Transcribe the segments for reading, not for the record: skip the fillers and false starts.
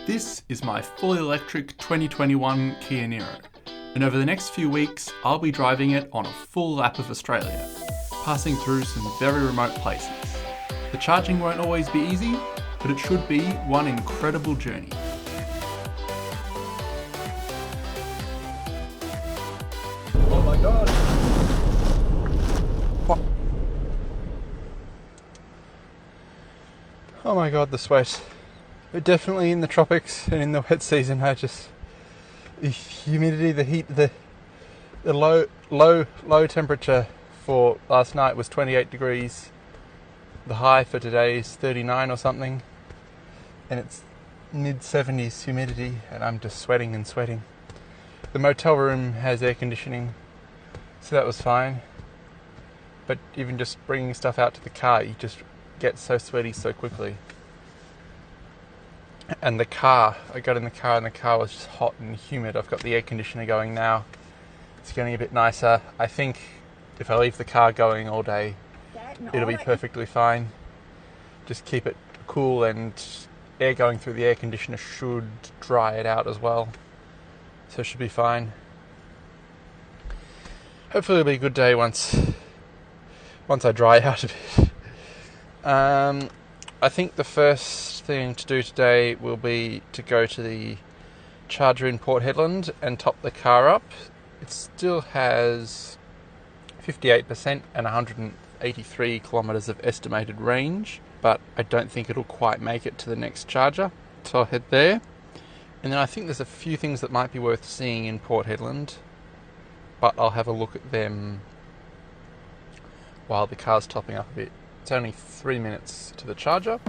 This is my fully electric 2021 Kia Niro, and over the next few weeks I'll be driving it on a full lap of Australia, passing through some very remote places. The charging won't always be easy, but it should be one incredible journey. Oh my god! Oh my god, the sweat. We're definitely in the tropics and in the wet season. The humidity, the heat, the low temperature for last night was 28 degrees. The high for today is 39 or something. And it's mid 70s humidity and I'm just sweating and sweating. The motel room has air conditioning, so that was fine. But even just bringing stuff out to the car, you just get so sweaty so quickly. And the car, I got in the car and the car was just hot and humid. I've got the air conditioner going now. It's getting a bit nicer. I think if I leave the car going all day, it'll be perfectly fine. Just keep it cool and air going through the air conditioner should dry it out as well. So it should be fine. Hopefully it'll be a good day once I dry out a bit. I think the first thing to do today will be to go to the charger in Port Hedland and top the car up. It still has 58% and 183 kilometres of estimated range, but I don't think it'll quite make it to the next charger, so I'll head there. And then I think there's a few things that might be worth seeing in Port Hedland, but I'll have a look at them while the car's topping up a bit. It's only 3 minutes to the charger.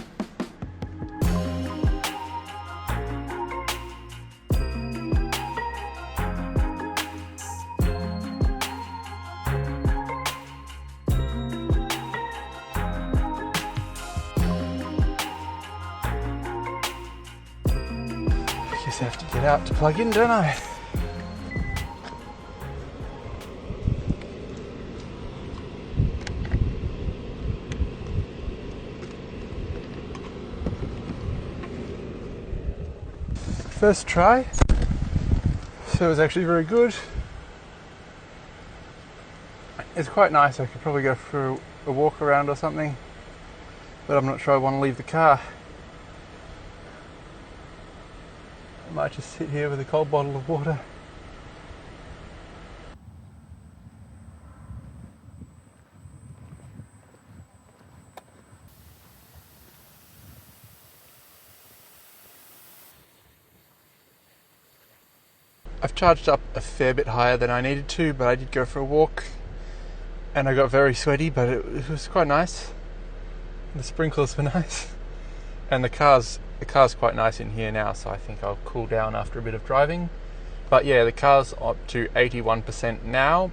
I guess I have to get out to plug in, don't I? First try, so it was actually very good. It's quite nice. I could probably go for a walk around or something, but I'm not sure I want to leave the car. I might just sit here with a cold bottle of water. I've charged up a fair bit higher than I needed to, but I did go for a walk and I got very sweaty, but it was quite nice. The sprinklers were nice, and the car's quite nice in here now, so I think I'll cool down after a bit of driving. But yeah, the car's up to 81% now.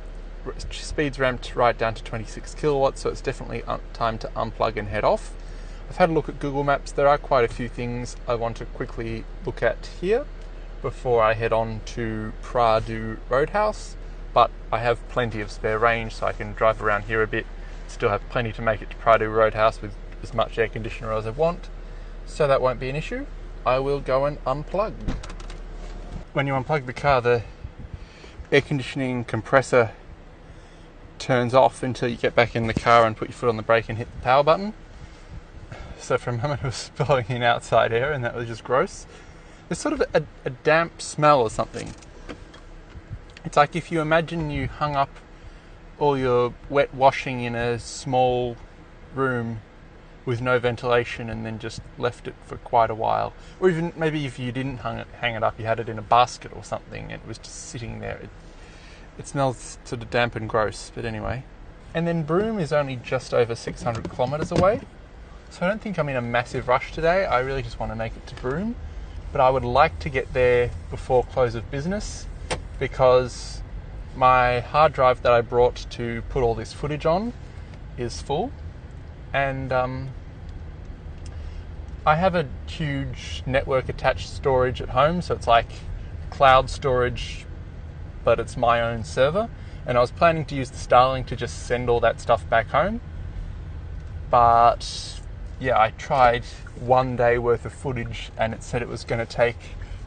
Speed's ramped right down to 26 kilowatts, so it's definitely time to unplug and head off. I've had a look at Google Maps. There are quite a few things I want to quickly look at here before I head on to Pardoo Roadhouse, but I have plenty of spare range, so I can drive around here a bit. Still have plenty to make it to Pardoo Roadhouse with as much air conditioner as I want, so that won't be an issue. I will go and unplug. When you unplug the car, the air conditioning compressor turns off until you get back in the car and put your foot on the brake and hit the power button. So for a moment it was blowing in outside air, and that was just gross. There's sort of a damp smell or something. It's like if you imagine you hung up all your wet washing in a small room with no ventilation and then just left it for quite a while. Or even maybe if you didn't hang it up, you had it in a basket or something and it was just sitting there. It smells sort of damp and gross, but anyway. And then Broome is only just over 600 kilometres away, so I don't think I'm in a massive rush today. I really just want to make it to Broome. But I would like to get there before close of business, because my hard drive that I brought to put all this footage on is full, and I have a huge network attached storage at home, so it's like cloud storage, but it's my own server, and I was planning to use the Starlink to just send all that stuff back home, but yeah, I tried 1 day worth of footage and it said it was going to take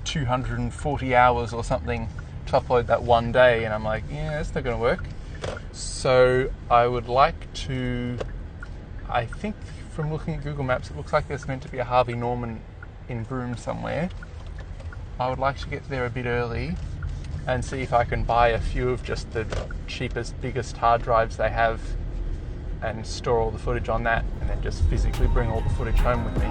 240 hours or something to upload that 1 day, and I'm like, yeah, that's not going to work. So I would like to, I think from looking at Google Maps, it looks like there's meant to be a Harvey Norman in Broome somewhere. I would like to get there a bit early and see if I can buy a few of just the cheapest, biggest hard drives they have and store all the footage on that, and then just physically bring all the footage home with me.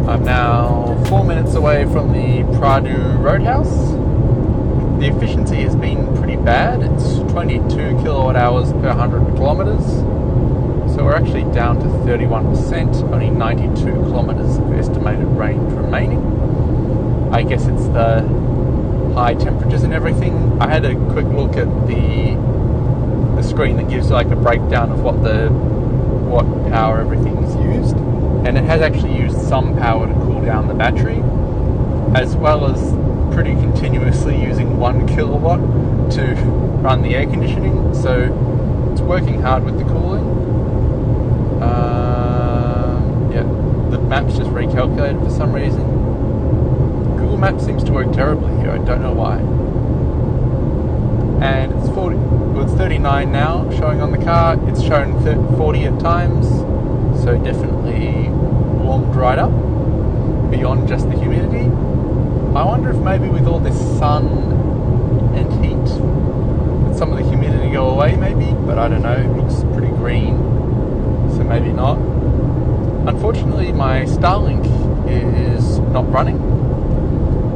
I'm now 4 minutes away from the Pardoo Roadhouse. The efficiency has been pretty bad. It's 22 kilowatt hours per 100 kilometres. So we're actually down to 31%, only 92 kilometres of estimated range remaining. I guess it's the high temperatures and everything. I had a quick look at the screen that gives like a breakdown of what power everything's used. And it has actually used some power to cool down the battery, as well as pretty continuously using 1 kilowatt to run the air conditioning. So it's working hard with the cooling. Yeah, the map's just recalculated for some reason. Google Maps seems to work terribly here. I don't know why. And it's 40. Well, it's 39 now showing on the car. It's shown 40 at times. So definitely warmed right up beyond just the humidity. I wonder if maybe with all this sun and heat, that some of the humidity go away maybe, but I don't know, it looks pretty green, so maybe not. Unfortunately, my Starlink is not running.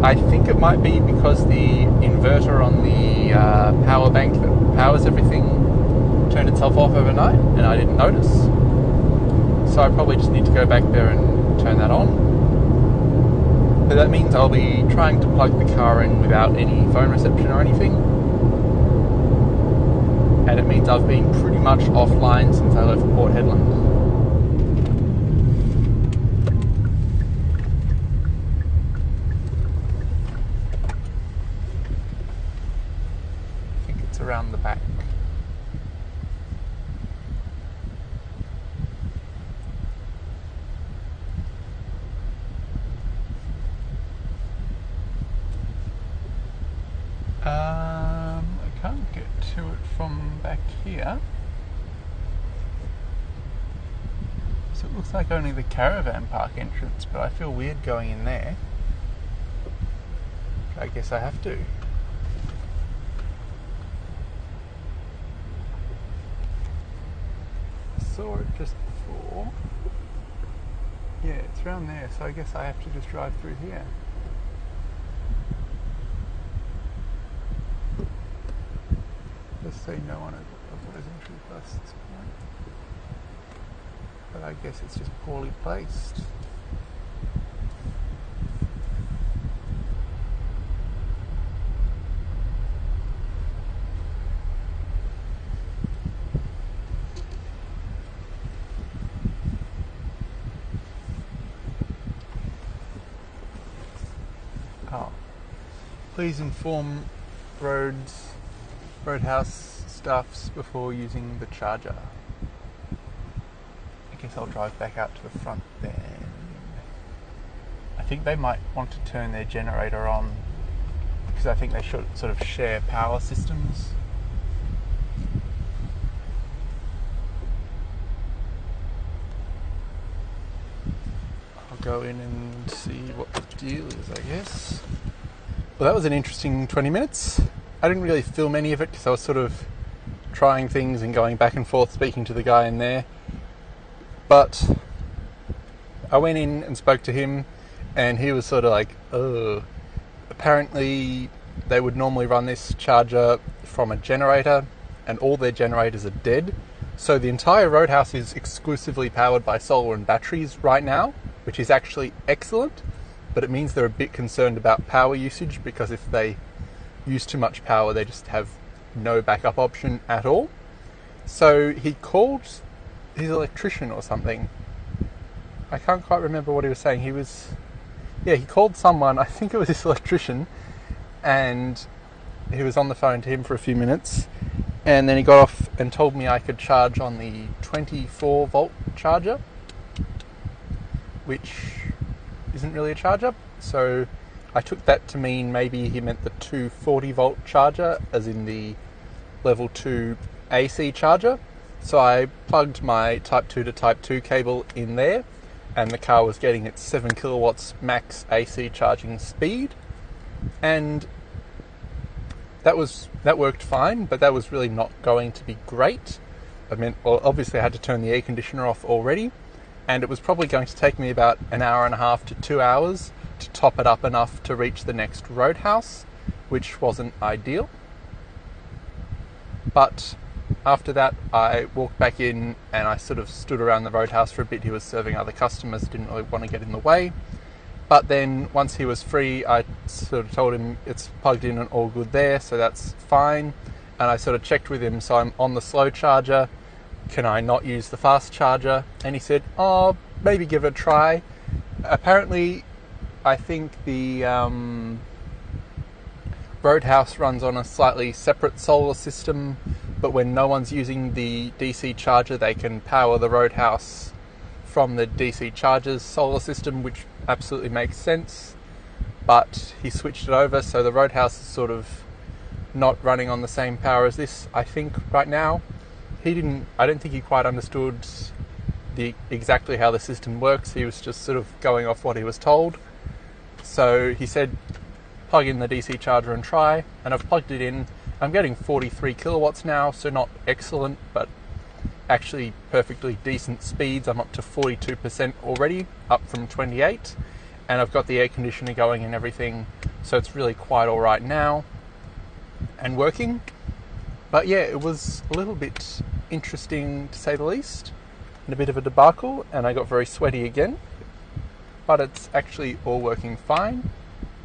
I think it might be because the inverter on the power bank that powers everything turned itself off overnight and I didn't notice. So I probably just need to go back there and turn that on. But that means I'll be trying to plug the car in without any phone reception or anything. And it means I've been pretty much offline since I left Port Hedland. I think it's around the back. I can't get to it from back here. So it looks like only the caravan park entrance, but I feel weird going in there. I guess I have to. I saw it just before. Yeah, it's around there, so I guess I have to just drive through here. Let's say no one of those entry buses, but I guess it's just poorly placed. Oh, please inform Roadhouse staffs before using the charger. I guess I'll drive back out to the front then. I think they might want to turn their generator on because I think they should sort of share power systems. I'll go in and see what the deal is, I guess. Well, that was an interesting 20 minutes. I didn't really film any of it because I was sort of trying things and going back and forth speaking to the guy in there. But I went in and spoke to him and he was sort of like, oh, apparently they would normally run this charger from a generator, and all their generators are dead. So the entire Roadhouse is exclusively powered by solar and batteries right now, which is actually excellent, but it means they're a bit concerned about power usage, because if they use too much power, they just have no backup option at all. So he called his electrician or something. I can't quite remember what he was saying. He called someone, I think it was his electrician, and he was on the phone to him for a few minutes, and then he got off and told me I could charge on the 24 volt charger, which isn't really a charger. So I took that to mean maybe he meant the 240 volt charger, as in the level 2 AC charger. So I plugged my Type 2 to Type 2 cable in there, and the car was getting its 7 kilowatts max AC charging speed, and that worked fine, but that was really not going to be great. I mean, well, obviously I had to turn the air conditioner off already, and it was probably going to take me about an hour and a half to 2 hours to top it up enough to reach the next Roadhouse, which wasn't ideal. But after that, I walked back in and I sort of stood around the Roadhouse for a bit. He was serving other customers, didn't really want to get in the way. But then once he was free, I sort of told him it's plugged in and all good there, so that's fine. And I sort of checked with him, so I'm on the slow charger. Can I not use the fast charger? And he said, oh, maybe give it a try. Apparently, I think the Roadhouse runs on a slightly separate solar system, but when no one's using the DC charger, they can power the Roadhouse from the DC charger's solar system, which absolutely makes sense. But he switched it over, so the Roadhouse is sort of not running on the same power as this, I think, right now. I don't think he quite understood exactly how the system works. He was just sort of going off what he was told. So he said, plug in the DC charger and try, and I've plugged it in. I'm getting 43 kilowatts now, so not excellent, but actually perfectly decent speeds. I'm up to 42% already, up from 28, and I've got the air conditioner going and everything, so it's really quite all right now and working. But yeah, it was a little bit interesting to say the least, and a bit of a debacle, and I got very sweaty again, but it's actually all working fine,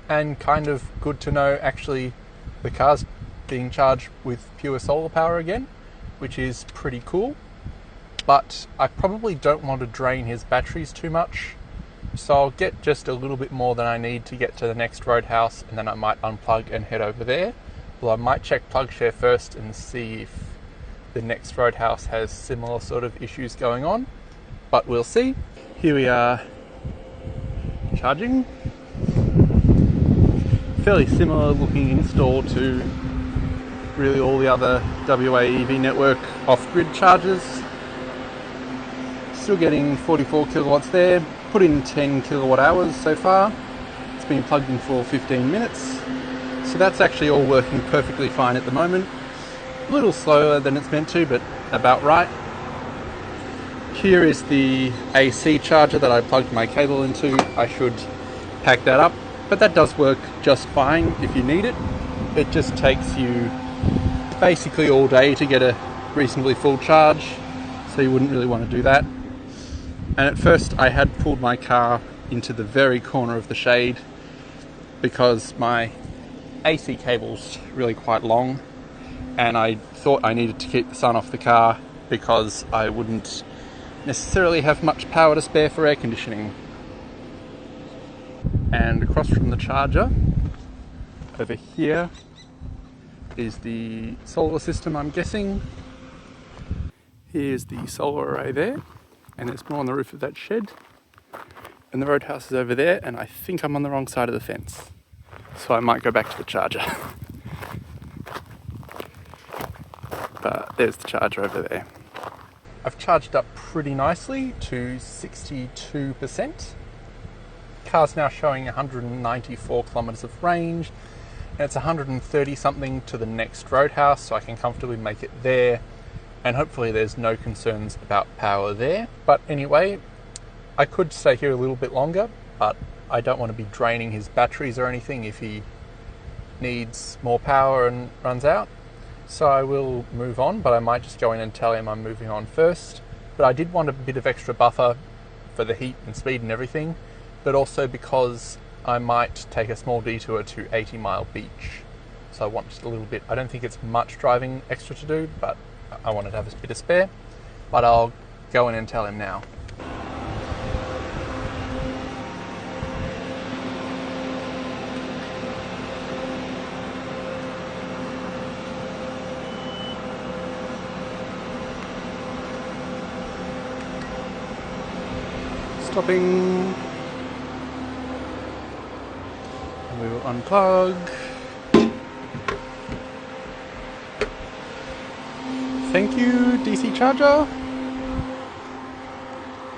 and kind of good to know actually the car's being charged with pure solar power again, which is pretty cool. But I probably don't want to drain his batteries too much, so I'll get just a little bit more than I need to get to the next Roadhouse, and then I might unplug and head over there. Well, I might check PlugShare first and see if the next Roadhouse has similar sort of issues going on, but we'll see. Here we are charging. Fairly similar looking install to really all the other WA EV network off-grid chargers. Still getting 44 kilowatts there, put in 10 kilowatt hours so far. It's been plugged in for 15 minutes. So that's actually all working perfectly fine at the moment. A little slower than it's meant to, but about right. Here is the AC charger that I plugged my cable into. I should pack that up, but that does work just fine if you need it. It just takes you basically all day to get a reasonably full charge, so you wouldn't really want to do that. And at first I had pulled my car into the very corner of the shade because my AC cable's really quite long, and I thought I needed to keep the sun off the car because I wouldn't necessarily have much power to spare for air conditioning. And across from the charger, over here, is the solar system, I'm guessing. Here's the solar array there, and there's more on the roof of that shed. And the Roadhouse is over there, and I think I'm on the wrong side of the fence. So I might go back to the charger. But there's the charger over there. I've charged up pretty nicely to 62%. Car's now showing 194 kilometres of range, and it's 130 something to the next Roadhouse, so I can comfortably make it there, and hopefully there's no concerns about power there. But anyway, I could stay here a little bit longer, but I don't want to be draining his batteries or anything if he needs more power and runs out. So I will move on, but I might just go in and tell him I'm moving on first. But I did want a bit of extra buffer for the heat and speed and everything, but also because I might take a small detour to 80 Mile Beach. So I want just a little bit. I don't think it's much driving extra to do, but I wanted to have a bit of spare. But I'll go in and tell him now. Stopping. And we will unplug. Thank you, DC charger.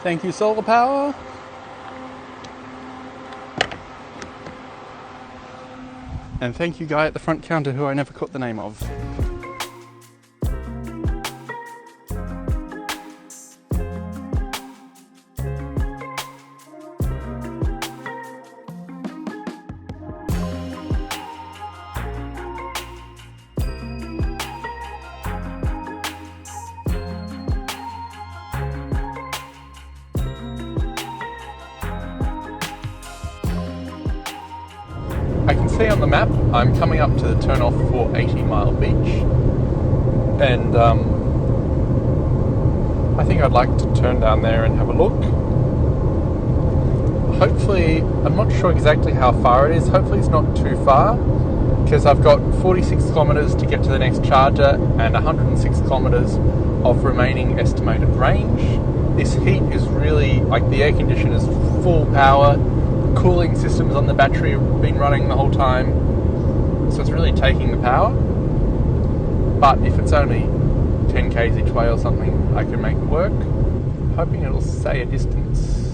Thank you, solar power. And thank you, guy at the front counter who I never caught the name of. I can see on the map I'm coming up to the turn-off for 80 Mile Beach, and I think I'd like to turn down there and have a look. Hopefully, I'm not sure exactly how far it is, hopefully it's not too far, because I've got 46 kilometres to get to the next charger and 106 kilometres of remaining estimated range. This heat is really, like, the air conditioner is full power. Cooling systems on the battery have been running the whole time, so it's really taking the power. But if it's only 10 k's each way or something, I can make it work. Hoping it'll say a distance.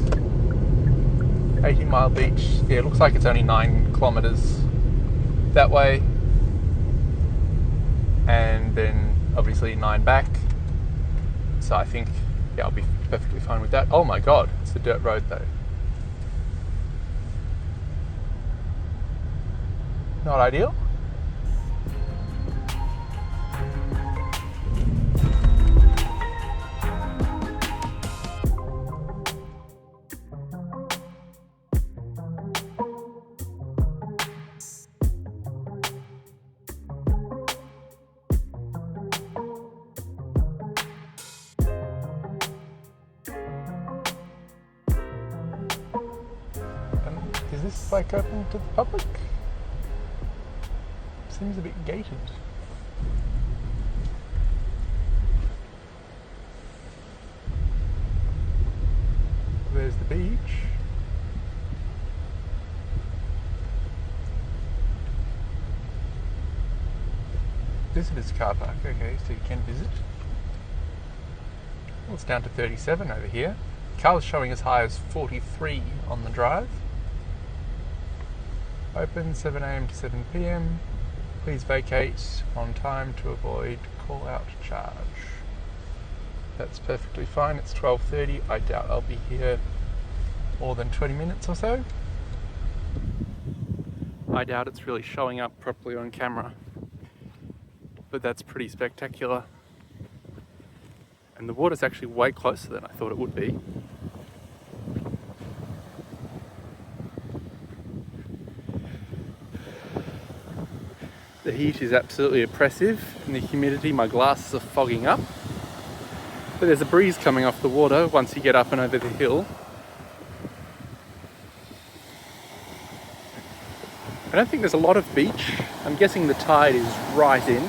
80 Mile Beach, yeah, it looks like it's only 9 kilometres that way, and then obviously 9 back, so I think, yeah, I'll be perfectly fine with that. Oh my god, it's a dirt road though. Not ideal. Is this like open to the public? Seems a bit gated. There's the beach. Visitors car park, okay, so you can visit. Well, it's down to 37 over here. Car's showing as high as 43 on the drive. Open 7 a.m. to 7 p.m. Please vacate on time to avoid call-out charge. That's perfectly fine. It's 12:30. I doubt I'll be here more than 20 minutes or so. I doubt it's really showing up properly on camera, but that's pretty spectacular. And the water's actually way closer than I thought it would be. The heat is absolutely oppressive, and the humidity, my glasses are fogging up. But there's a breeze coming off the water once you get up and over the hill. I don't think there's a lot of beach. I'm guessing the tide is right in.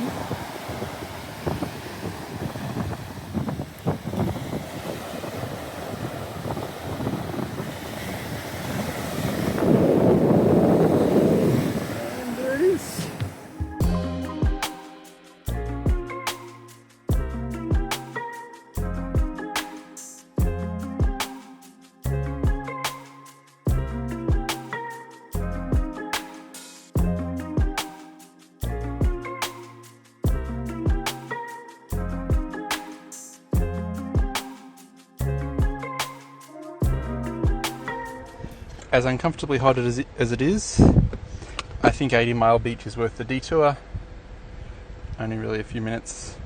As uncomfortably hot as it is, I think 80 Mile Beach is worth the detour. Only really a few minutes.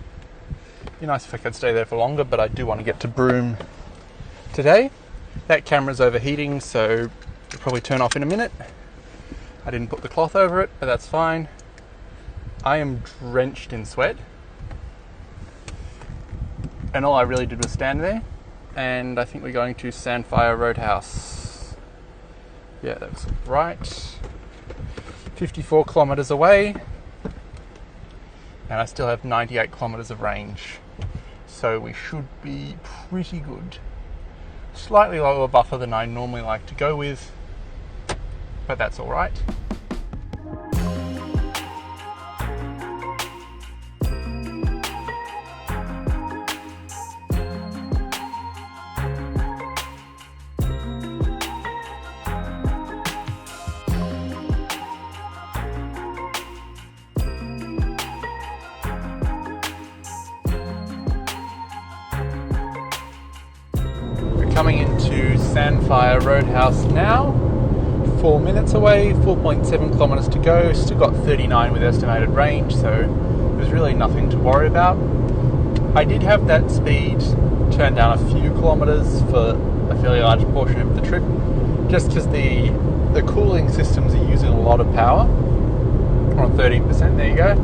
Be nice if I could stay there for longer, but I do want to get to Broome today. That camera's overheating, so it'll probably turn off in a minute. I didn't put the cloth over it, but that's fine. I am drenched in sweat. And all I really did was stand there. And I think we're going to Sandfire Roadhouse. Yeah, that's right. 54 kilometres away. And I still have 98 kilometres of range. So we should be pretty good. Slightly lower buffer than I normally like to go with. But that's alright. Coming into Sandfire Roadhouse now, 4 minutes away, 4.7 kilometres to go, still got 39 with estimated range, so there's really nothing to worry about. I did have that speed turned down a few kilometres for a fairly large portion of the trip, just because the cooling systems are using a lot of power. We're on 13%, there you go.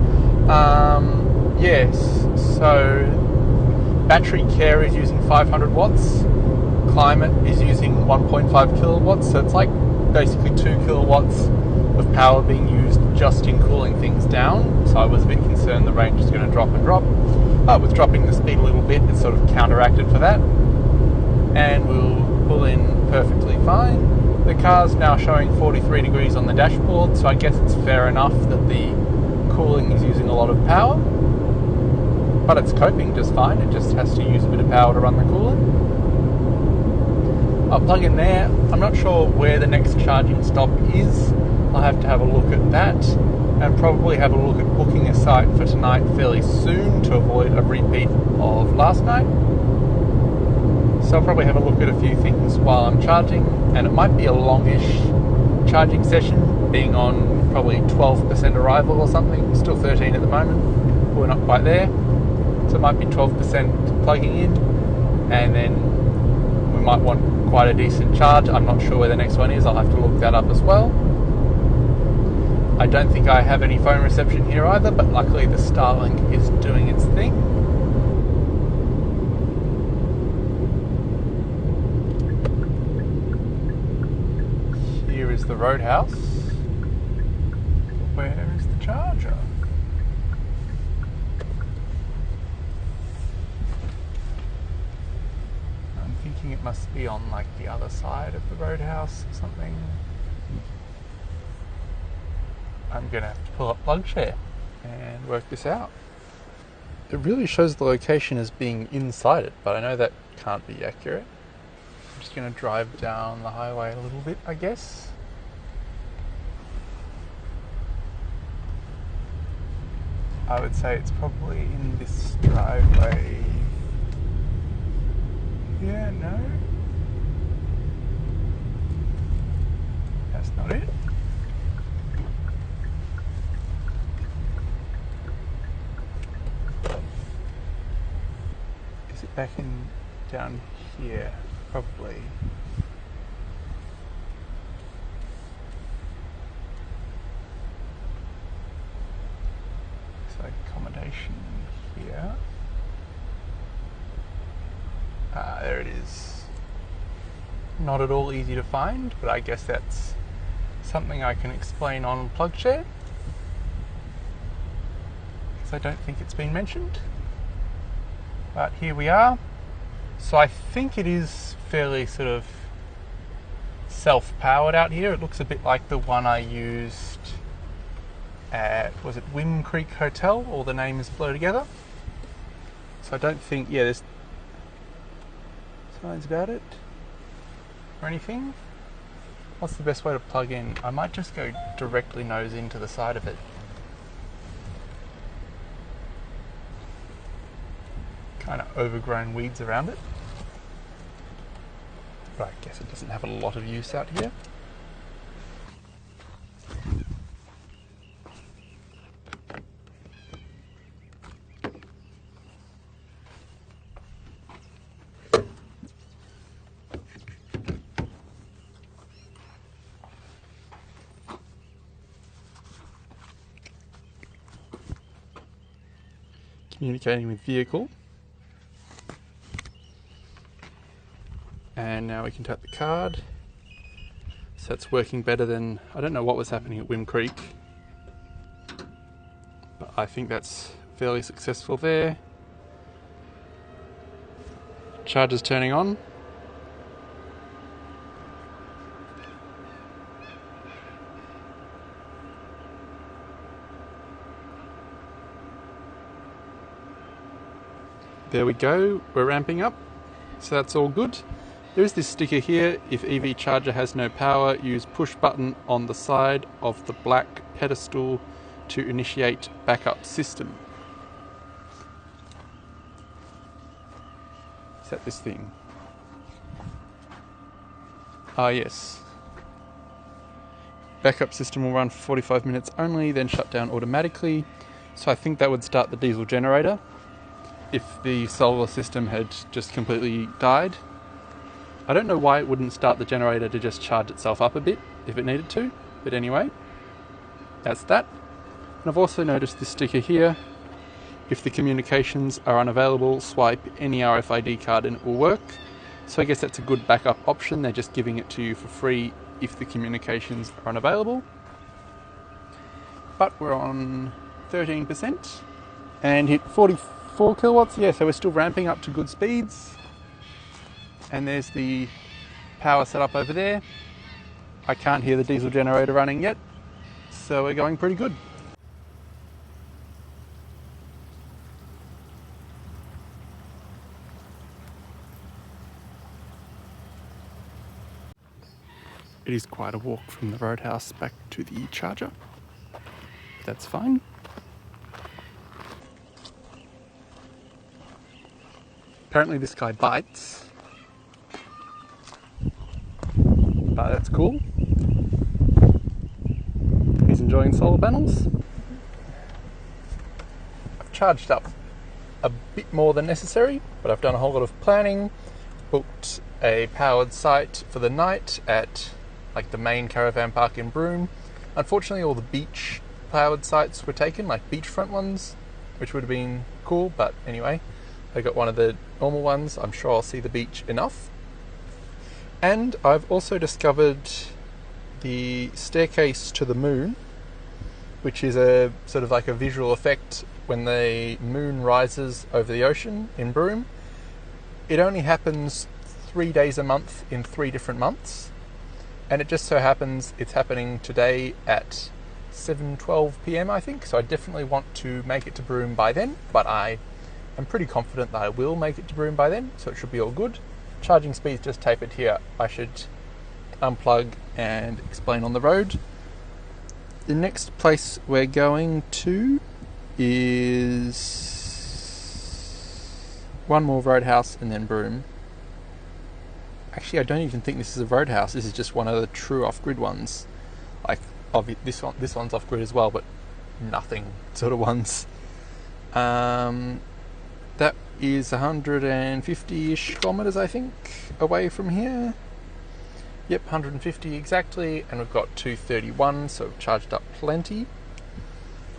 Yes, so battery care is using 500 watts. Climate is using 1.5 kilowatts, so it's like basically 2 kilowatts of power being used just in cooling things down. So I was a bit concerned the range is going to drop and drop, but with dropping the speed a little bit, it's sort of counteracted for that, and we'll pull in perfectly fine. The car's now showing 43 degrees on the dashboard, so I guess it's fair enough that the cooling is using a lot of power, but it's coping just fine. It just has to use a bit of power to run the cooling. I'll plug in there. I'm not sure where the next charging stop is. I'll have to have a look at that and probably have a look at booking a site for tonight fairly soon to avoid a repeat of last night. So I'll probably have a look at a few things while I'm charging, and it might be a longish charging session, being on probably 12% arrival or something. Still 13 at the moment, but we're not quite there. So it might be 12% plugging in, and then we might want quite a decent charge. I'm not sure where the next one is. I'll have to look that up as well. I don't think I have any phone reception here either, but luckily the Starlink is doing its thing. Here is the Roadhouse. Where is the charger? It must be on like the other side of the Roadhouse or something. I'm gonna have to pull up PlugShare and work this out. It really shows the location as being inside it, but I know that can't be accurate. I'm just gonna drive down the highway a little bit, I guess. I would say it's probably in this driveway. Yeah, no. That's not it. Is it back in down here? Probably. So accommodation here. There it is. Not at all easy to find, but I guess that's something I can explain on PlugShare, because I don't think it's been mentioned. But here we are. So I think it is fairly sort of self-powered out here. It looks a bit like the one I used at, was it Whim Creek Hotel? All the names blur together. So I don't think, yeah, there's signs about it or anything. What's the best way to plug in? I might just go directly nose into the side of it. Kind of overgrown weeds around it. But I guess it doesn't have a lot of use out here. Communicating with vehicle. And now we can tap the card. So it's working better than, I don't know what was happening at Wim Creek, but I think that's fairly successful there. Charger's turning on. There we go, we're ramping up, so that's all good. There is this sticker here, if EV charger has no power, use push button on the side of the black pedestal to initiate backup system. Is that this thing? Ah yes. Backup system will run for 45 minutes only, then shut down automatically. So I think that would start the diesel generator if the solar system had just completely died. I don't know why it wouldn't start the generator to just charge itself up a bit if it needed to, but anyway, that's that. And I've also noticed this sticker here. If the communications are unavailable, swipe any RFID card and it will work. So I guess that's a good backup option. They're just giving it to you for free if the communications are unavailable. But we're on 13% and hit 44 kilowatts. Yeah, so we're still ramping up to good speeds. And there's the power setup over there. I can't hear the diesel generator running yet, so we're going pretty good. It is quite a walk from the Roadhouse back to the charger. That's fine. Apparently this guy bites, but that's cool. He's enjoying solar panels. I've charged up a bit more than necessary, but I've done a whole lot of planning. Booked a powered site for the night at like the main caravan park in Broome. Unfortunately, all the beach powered sites were taken, like beachfront ones, which would have been cool, but anyway, I got one of the normal ones. I'm sure I'll see the beach enough. And I've also discovered the staircase to the moon, which is a sort of like a visual effect when the moon rises over the ocean in Broome. It only happens 3 days a month in 3 different months, and it just so happens it's happening today at 7:12 p.m. I think, so I definitely want to make it to Broome by then, but I am pretty confident that I will make it to Broome by then, so it should be all good. Charging speed's just tapered here. I should unplug and explain on the road. The next place we're going to is one more Roadhouse and then Broome. Actually, I don't even think this is a Roadhouse. This is just one of the true off-grid ones. Like this one's off-grid as well, but nothing sort of ones. That is 150-ish kilometers, I think, away from here. Yep, 150 exactly, and we've got 231, so we've charged up plenty.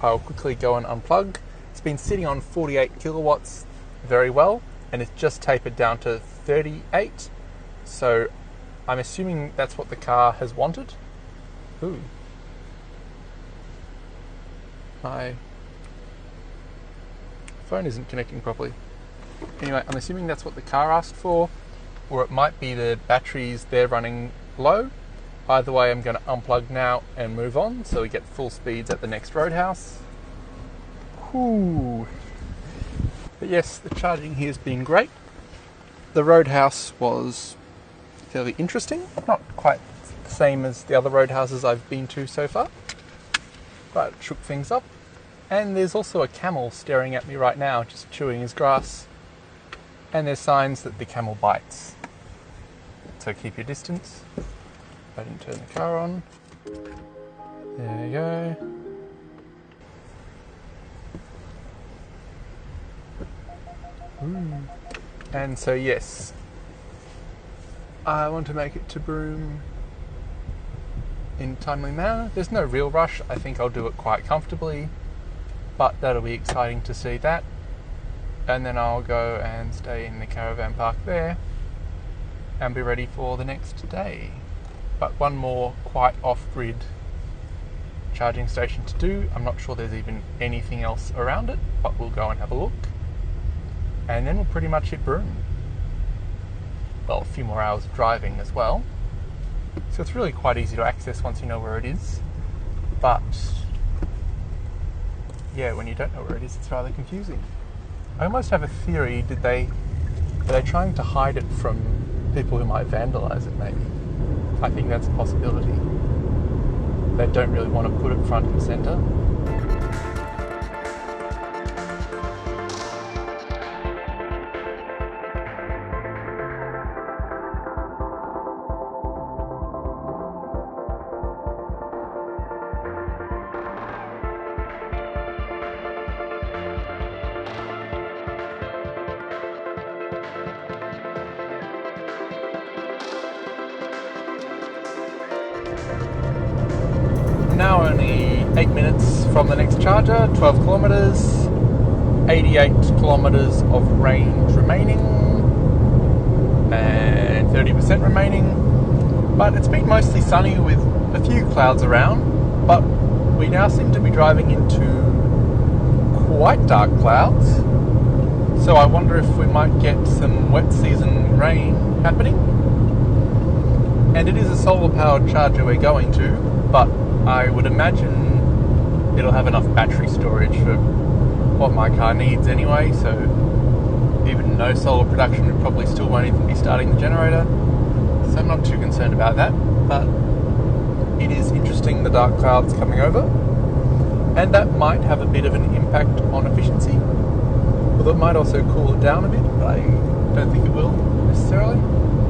I'll quickly go and unplug. It's been sitting on 48 kilowatts very well, and it's just tapered down to 38. So I'm assuming that's what the car has wanted. Ooh. My phone isn't connecting properly. Anyway, I'm assuming that's what the car asked for, or it might be the batteries, they're running low. Either way, I'm going to unplug now and move on so we get full speeds at the next Roadhouse. Whew. But yes, the charging here has been great. The Roadhouse was fairly interesting. Not quite the same as the other Roadhouses I've been to so far, but it shook things up. And there's also a camel staring at me right now, just chewing his grass. And there's signs that the camel bites. So keep your distance. I didn't turn the car on. There you go. Ooh. And so yes, I want to make it to Broome in a timely manner. There's no real rush. I think I'll do it quite comfortably, but that'll be exciting to see that. and then I'll go and stay in the caravan park there and be ready for the next day. But one more quite off-grid charging station to do. I'm not sure there's even anything else around it, but we'll go and have a look. And then we'll pretty much hit Broome. Well, a few more hours of driving as well. So it's really quite easy to access once you know where it is. But yeah, when you don't know where it is, it's rather confusing. I almost have a theory, are they trying to hide it from people who might vandalise it, maybe? I think that's a possibility. They don't really want to put it front and centre. Now only 8 minutes from the next charger, 12 kilometres, 88 kilometres of range remaining, and 30% remaining. But it's been mostly sunny with a few clouds around, but we now seem to be driving into quite dark clouds. So I wonder if we might get some wet season rain happening. And it is a solar powered charger we're going to, but I would imagine it'll have enough battery storage for what my car needs anyway, so even no solar production, we probably still won't even be starting the generator. So I'm not too concerned about that, but it is interesting, the dark clouds coming over, and that might have a bit of an impact on efficiency. Although it might also cool it down a bit, but I don't think it will necessarily.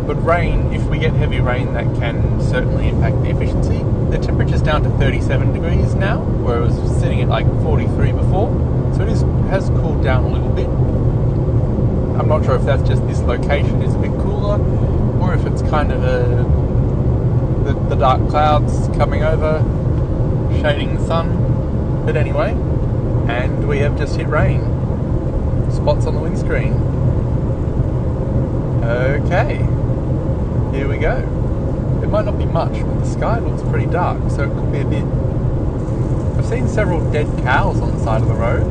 But rain, if we get heavy rain, that can certainly impact the efficiency. The temperature's down to 37 degrees now, where it was sitting at like 43 before. So it has cooled down a little bit. I'm not sure if that's just this location is a bit cooler, or if it's kind of the dark clouds coming over, shading the sun. But anyway, and we have just hit rain. Spots on the windscreen. Okay, here we go. It might not be much, but the sky looks pretty dark, so it could be a bit... I've seen several dead cows on the side of the road,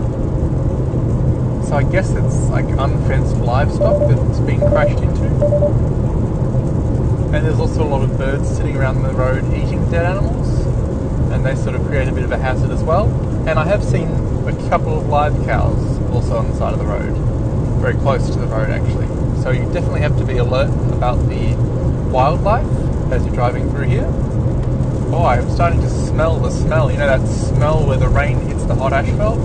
so I guess it's like unfenced livestock that's been crashed into. And there's also a lot of birds sitting around the road eating dead animals, and they sort of create a bit of a hazard as well. And I have seen a couple of live cows also on the side of the road, very close to the road actually. So you definitely have to be alert about the wildlife as you're driving through here. Oh, I'm starting to smell the smell. You know that smell where the rain hits the hot asphalt?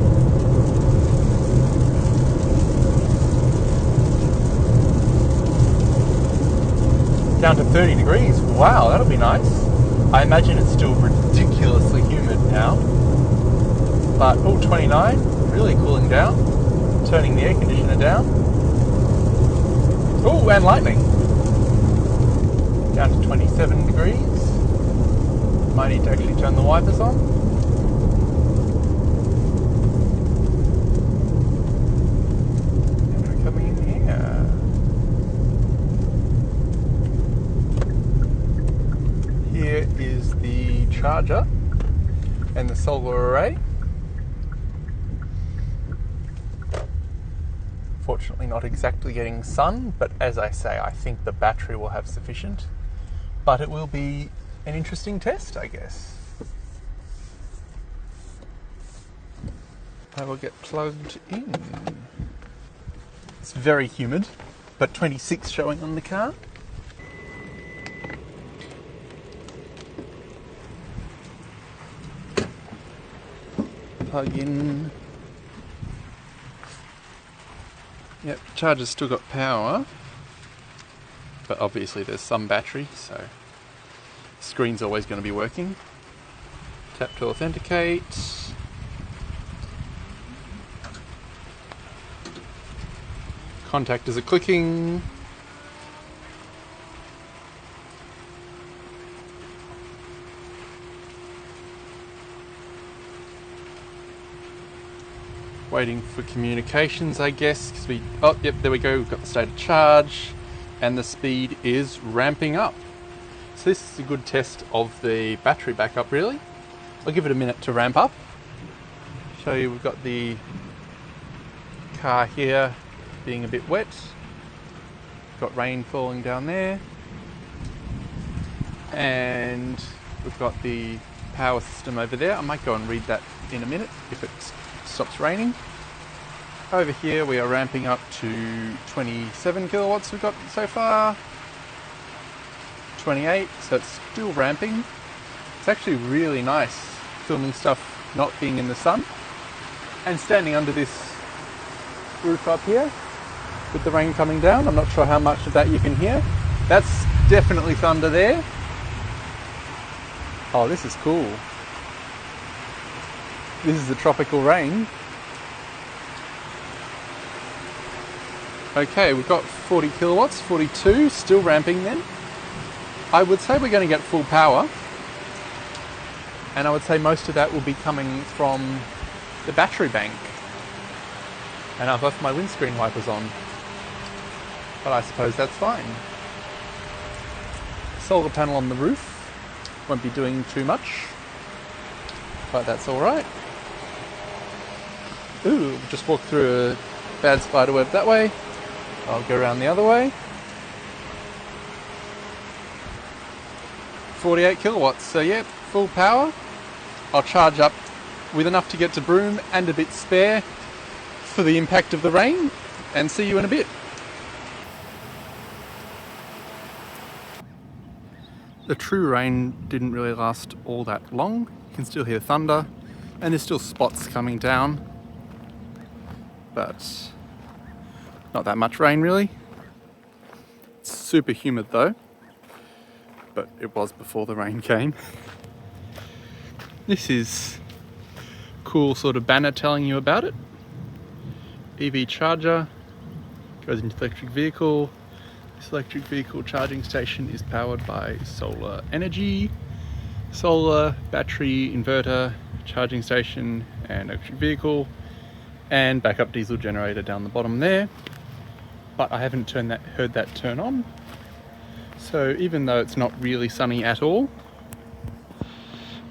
Down to 30 degrees. Wow, that'll be nice. I imagine it's still ridiculously humid now. But, 29, really cooling down. Turning the air conditioner down. Oh, and lightning. Down to 27 degrees. Might need to actually turn the wipers on. And we're coming in here. Here is the charger and the solar array. Fortunately not exactly getting sun, but as I say, I think the battery will have sufficient. But it will be an interesting test, I guess. I will get plugged in. It's very humid, but 26 showing on the car. Plug in. Yep, charger's still got power, but obviously there's some battery, so the screen's always going to be working. Tap to authenticate. Contactors are clicking. waiting for communications, I guess, because oh, yep, there we go, we've got the state of charge, and the speed is ramping up. So this is a good test of the battery backup, really. I'll give it a minute to ramp up. Show you, we've got the car here being a bit wet. Got rain falling down there. And we've got the power system over there. I might go and read that in a minute if it stops raining. Over here we are ramping up to 27 kilowatts we've got so far. 28, so it's still ramping. It's actually really nice filming stuff not being in the sun and standing under this roof up here with the rain coming down. I'm not sure how much of that you can hear. That's definitely thunder there. Oh, this is cool. This is the tropical rain. Okay, we've got 40 kilowatts, 42, still ramping then. I would say we're going to get full power. And I would say most of that will be coming from the battery bank. And I've left my windscreen wipers on. But I suppose that's fine. Solar panel on the roof. Won't be doing too much. But that's alright. Ooh, just walked through a bad spider web that way. I'll go around the other way. 48 kilowatts, so yeah, full power. I'll charge up with enough to get to Broome and a bit spare for the impact of the rain, and see you in a bit. The true rain didn't really last all that long. You can still hear thunder, and there's still spots coming down, but not that much rain really. It's super humid though, but it was before the rain came. This is a cool sort of banner telling you about it. EV charger, goes into the electric vehicle. This electric vehicle charging station is powered by solar energy. Solar, battery, inverter, charging station and electric vehicle, and backup diesel generator down the bottom there. But I haven't heard that turn on. So even though it's not really sunny at all,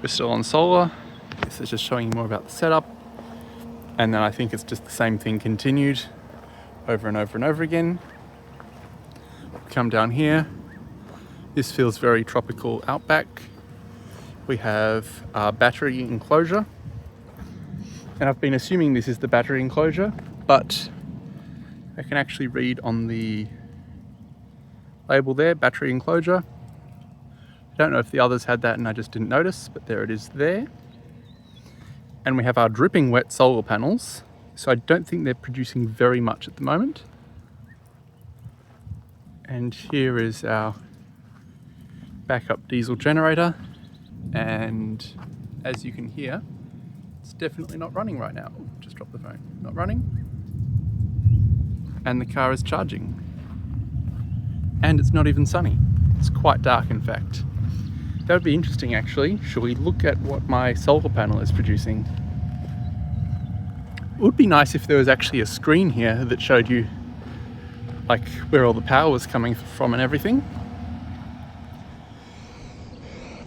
we're still on solar. This is just showing you more about the setup. And then I think it's just the same thing continued over and over and over again. Come down here. This feels very tropical outback. We have our battery enclosure. And I've been assuming this is the battery enclosure, but I can actually read on the label there, battery enclosure. I don't know if the others had that and I just didn't notice, but there it is there. And we have our dripping wet solar panels. So I don't think they're producing very much at the moment. And here is our backup diesel generator. And as you can hear, it's definitely not running right now. Ooh, just dropped the phone. Not running. And the car is charging. And it's not even sunny. It's quite dark, in fact. That would be interesting, actually. Shall we look at what my solar panel is producing? It would be nice if there was actually a screen here that showed you like where all the power was coming from and everything.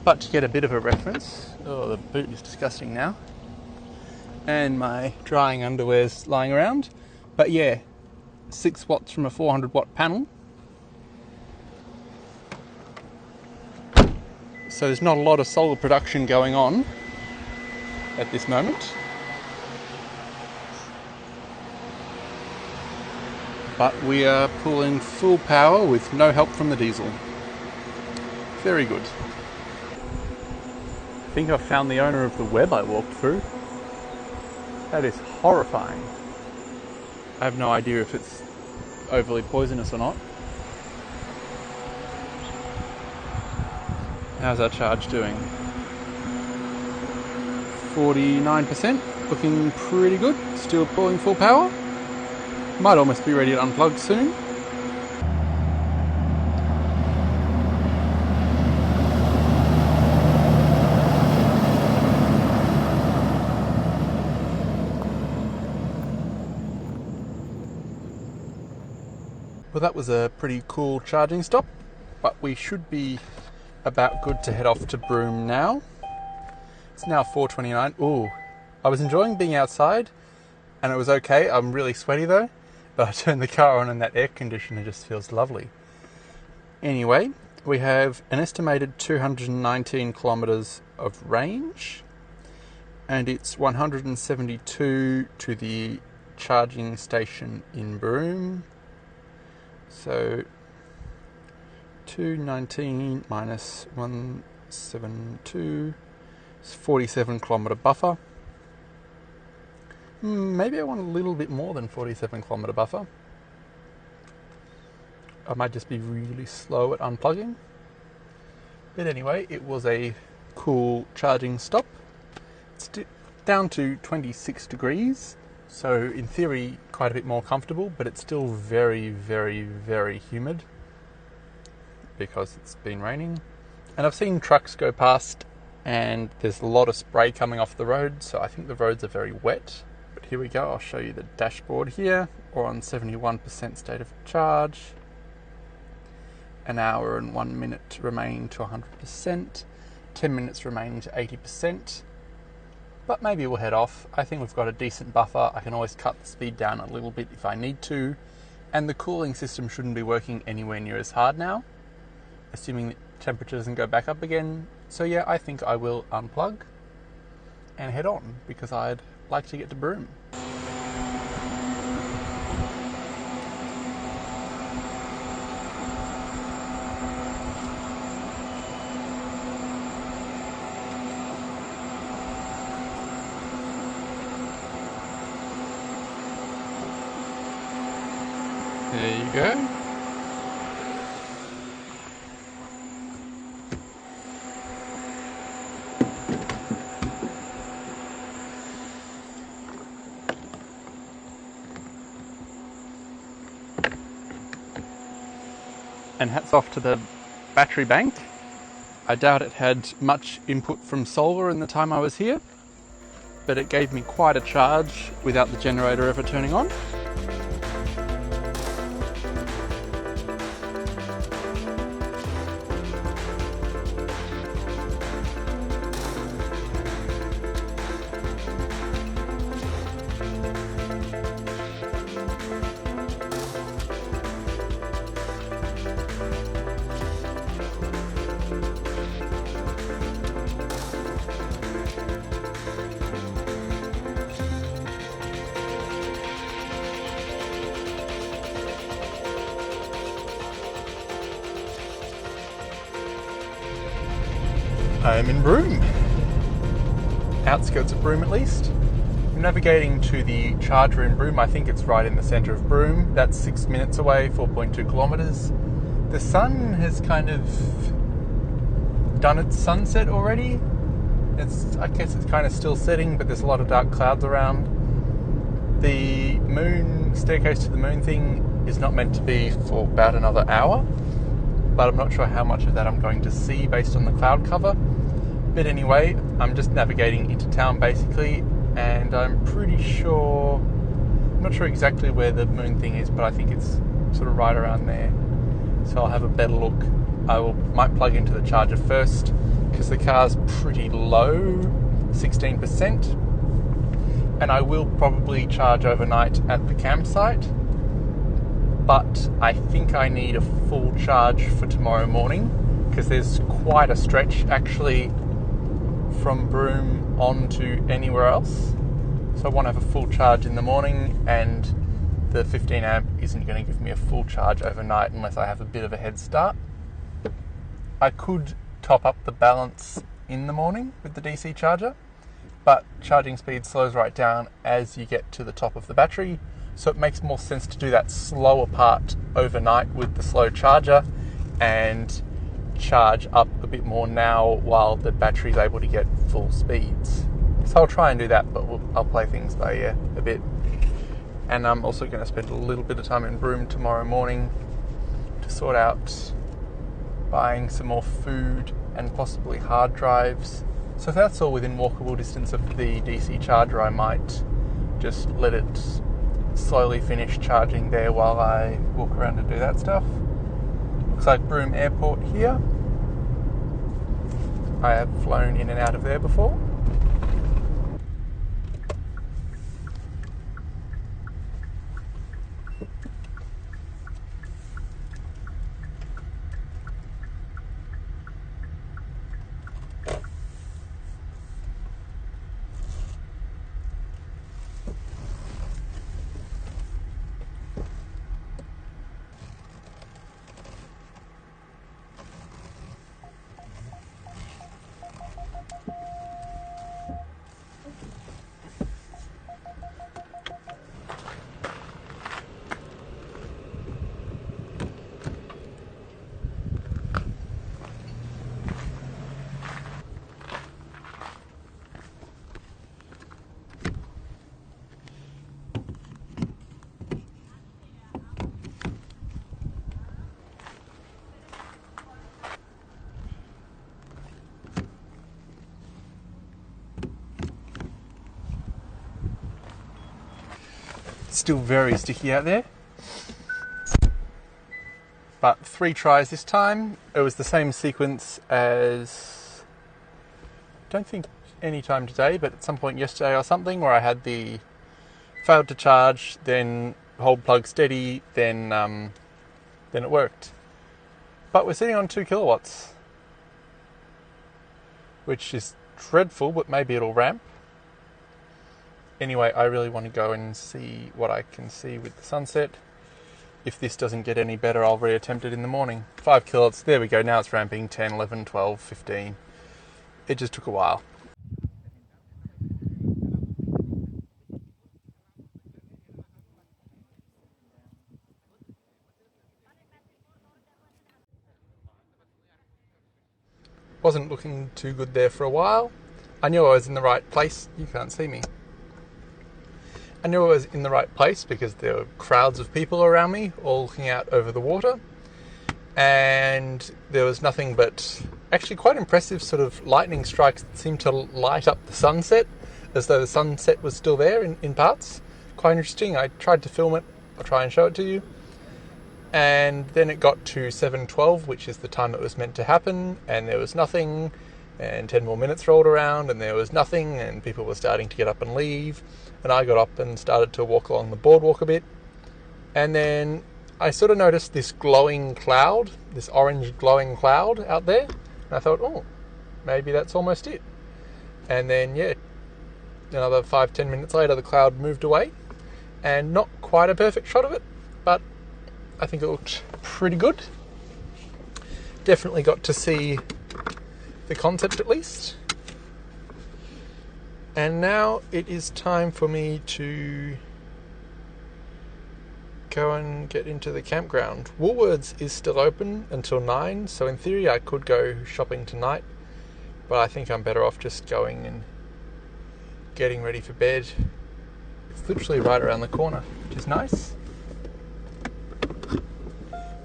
But to get a bit of a reference, oh, the boot is disgusting now. And my drying underwear's lying around. But yeah, 6 watts from a 400 watt panel. So there's not a lot of solar production going on at this moment. But we are pulling full power with no help from the diesel. Very good. I think I've found the owner of the web I walked through. That is horrifying. I have no idea if it's overly poisonous or not. How's our charge doing? 49%, looking pretty good. Still pulling full power. Might almost be ready to unplug soon. Well, that was a pretty cool charging stop, but we should be about good to head off to Broome now. It's now 4:29. Ooh, I was enjoying being outside, and it was okay. I'm really sweaty though, but I turned the car on and that air conditioner just feels lovely. Anyway, we have an estimated 219 kilometres of range, and it's 172 to the charging station in Broome. So 219 minus 172 is 47 kilometre buffer. Maybe I want a little bit more than 47 kilometre buffer. I might just be really slow at unplugging. But anyway, it was a cool charging stop. It's down to 26 degrees. So in theory, quite a bit more comfortable, but it's still very, very, very humid because it's been raining. And I've seen trucks go past and there's a lot of spray coming off the road, so I think the roads are very wet. But here we go, I'll show you the dashboard here. We're on 71% state of charge. An hour and 1 minute remaining to 100%. 10 minutes remaining to 80%. But maybe we'll head off. I think we've got a decent buffer. I can always cut the speed down a little bit if I need to. And the cooling system shouldn't be working anywhere near as hard now, assuming the temperature doesn't go back up again. So yeah, I think I will unplug and head on because I'd like to get to Broome. There you go. And hats off to the battery bank. I doubt it had much input from solar in the time I was here, but it gave me quite a charge without the generator ever turning on. I am in Broome, outskirts of Broome at least. I'm navigating to the charger in Broome. I think it's right in the centre of Broome. That's 6 minutes away, 4.2 kilometres. The sun has kind of done its sunset already. I guess it's kind of still setting, but there's a lot of dark clouds around. The moon, staircase to the moon thing is not meant to be for about another hour, but I'm not sure how much of that I'm going to see based on the cloud cover. But anyway, I'm just navigating into town basically, and I'm pretty sure, I'm not sure exactly where the moon thing is, but I think it's sort of right around there. So I'll have a better look. Might plug into the charger first, because the car's pretty low, 16%, and I will probably charge overnight at the campsite. But I think I need a full charge for tomorrow morning, because there's quite a stretch actually from Broome on to anywhere else. So I want to have a full charge in the morning, and the 15 amp isn't going to give me a full charge overnight unless I have a bit of a head start. I could top up the balance in the morning with the DC charger, but charging speed slows right down as you get to the top of the battery. So it makes more sense to do that slower part overnight with the slow charger and charge up a bit more now while the battery's able to get full speeds. So I'll try and do that, but I'll play things by ear a bit. And I'm also going to spend a little bit of time in Broome tomorrow morning to sort out buying some more food and possibly hard drives. So if that's all within walkable distance of the DC charger, I might just let it slowly finish charging there while I walk around and do that stuff. Looks like Broome Airport here. I have flown in and out of there before. Still very sticky out there, but 3 tries this time. It was the same sequence as, don't think any time today, but at some point yesterday or something, where I had the failed to charge, then hold plug steady, then it worked. But we're sitting on 2 kilowatts, which is dreadful, but maybe it'll ramp. Anyway, I really want to go and see what I can see with the sunset. If this doesn't get any better, I'll reattempt it in the morning. 5 kilowatts, there we go, now it's ramping, 10, 11, 12, 15. It just took a while. Wasn't looking too good there for a while. I knew I was in the right place. You can't see me. I knew I was in the right place because there were crowds of people around me, all looking out over the water. And there was nothing but actually quite impressive sort of lightning strikes that seemed to light up the sunset, as though the sunset was still there in parts. Quite interesting. I tried to film it. I'll try and show it to you. And then it got to 7:12, which is the time it was meant to happen, and there was nothing. And 10 more minutes rolled around and there was nothing, and people were starting to get up and leave, and I got up and started to walk along the boardwalk a bit, and then I sort of noticed this glowing cloud, this orange glowing cloud out there, and I thought, oh, maybe that's almost it. And then another 5-10 minutes later the cloud moved away, and not quite a perfect shot of it, but I think it looked pretty good. Definitely got to see the concept at least. And now it is time for me to go and get into the campground. Woolworths is still open until 9, so in theory I could go shopping tonight, but I think I'm better off just going and getting ready for bed. It's literally right around the corner, which is nice.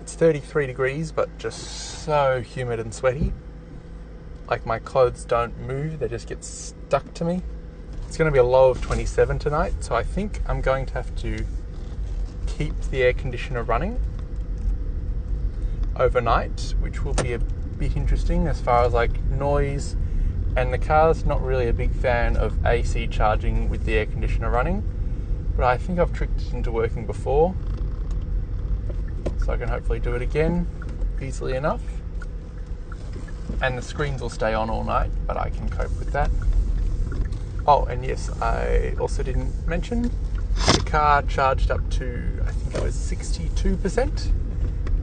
It's 33 degrees, but just so humid and sweaty. Like, my clothes don't move, they just get stuck to me. It's going to be a low of 27 tonight, so I think I'm going to have to keep the air conditioner running overnight, which will be a bit interesting as far as like noise, and the car's not really a big fan of AC charging with the air conditioner running, but I think I've tricked it into working before, so I can hopefully do it again easily enough. And the screens will stay on all night, but I can cope with that. Oh, and yes, I also didn't mention, the car charged up to, I think it was 62%.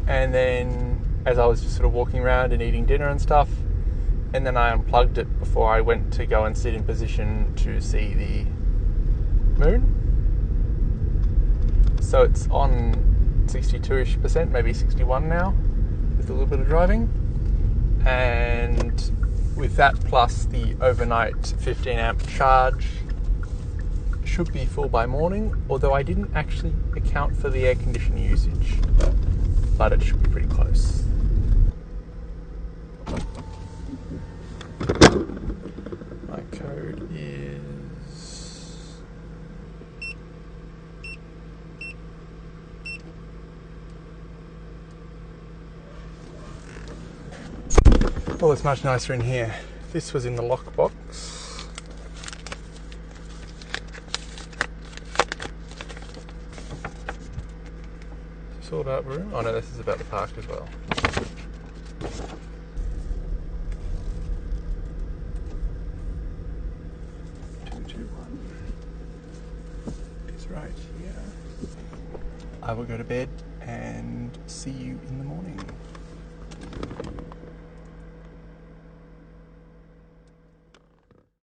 And then as I was just sort of walking around and eating dinner and stuff, and then I unplugged it before I went to go and sit in position to see the moon. So it's on 62-ish%, maybe 61 now, with a little bit of driving. And with that plus the overnight 15 amp charge, should be full by morning, although I didn't actually account for the air conditioner usage, but it should be pretty close. My code is Well, it's much nicer in here. This was in the lockbox. Is this all about Broome? Oh no, this is about the park as well. 221 is right here. I will go to bed and see you in the morning.